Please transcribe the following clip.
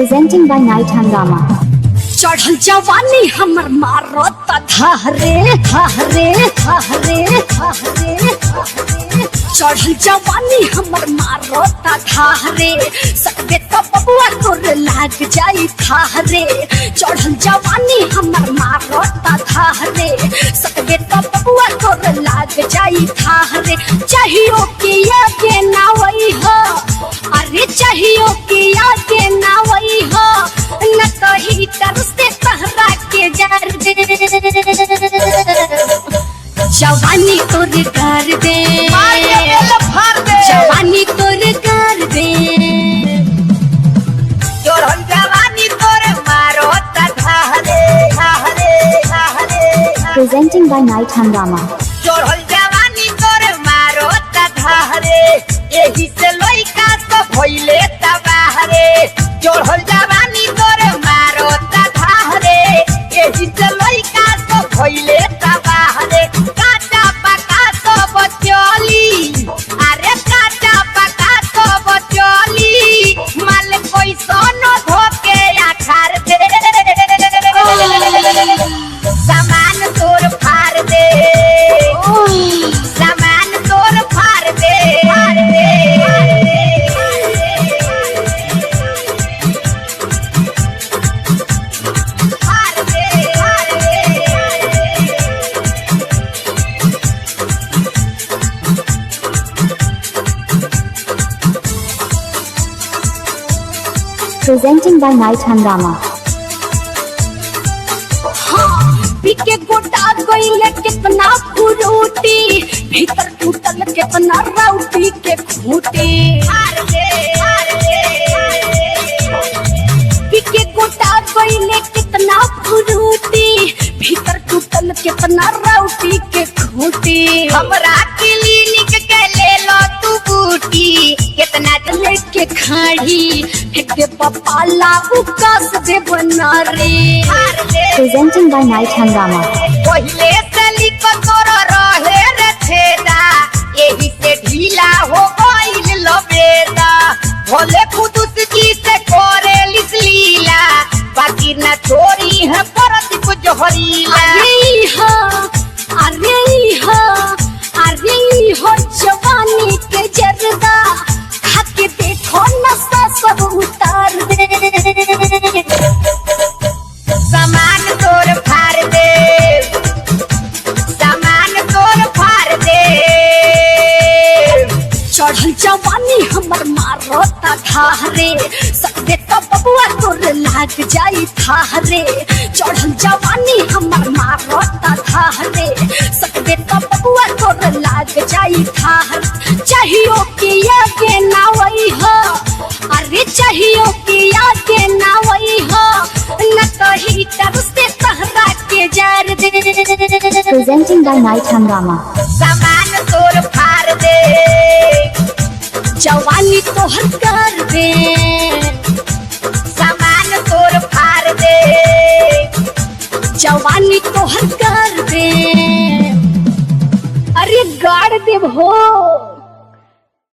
Presenting by Night Hangama. चढ़ल जवानी हमर मारो धारे धारे धारे धारे चढ़ल जवानी हमर मारो धारे सकबे तो बबुआ तोर लाग जाई थारे। चढ़ल जवानी हमर मारो धारे सकबे तो बबुआ तोर लाग जाई थारे। चाहियो कि आगे ना वही हो, अरे चाहियो कि आगे ना वही हो, न कही तरसे तहरा के जार दे। जवानी तोर कर दे, जवानी तोर कर दे, चढ़ल जवानी तोर मारो धारे धारे धारे। Presenting by Night Hangama. चढ़ल जवानी तोर मारो धारे एही से लइका सब भइले तबाहरे। चढ़ल जवानी तोर मारो धारे एही से लइका सब भइले तबाहरे। काटा पका सब चली, अरे काटा पका सब चली, माल कोई सोनो धोके आखार दे। सामान तोर फाड़ दे, सामान तोर फाड़ दे, फाड़ दे, फाड़ दे, फाड़ दे। Presenting by Night Hangama. पीके गोटा गईले कितना फुरूटी, भीतर टूटल कितना राउटी के खूटी। पीके गोटा गईले कितना फुरूटी, भीतर टूटल कितना राउटी के खूटी। हमरा क्लिनिक के ले लो तू बूटी, कितना लेके खाड़ी फेंक दे पपाला उकास दे बनारी। Presenting by Night Hangama. पहिले से लिख तोर रहे रे छेदा, एही से ढीला हो गइल लबेदा। भोले खुदुस जी से करे लीला, बाकी न छोरी है परत कुछ हरीला। अरे हो, अरे हो, अरे हो जवानी के जरदा, खाके देखो नशा सब उतार दे। सामान तोर फाड़ दे, सामान तोर फाड़ दे। चढ़ल जवानी हमर मारो धारे सकबे तो बबुआ तोर लाग जाई थारे। चढ़ल जवानी हमर मारो धारे सकबे तो बबुआ तोर लाग जाई थारे। चाहियो कि आगे ना वही हो, अरे चाहियो कि आगे ना वही हो, न कही तरसे तहरा के जार दे। Presenting by Night Hangama. सामान तोर फाड़ दे, जवानी तोहर कर दे, सामान तोर फाड़ दे, जवानी तोहर कर दे। अरे गाड़ देव हो।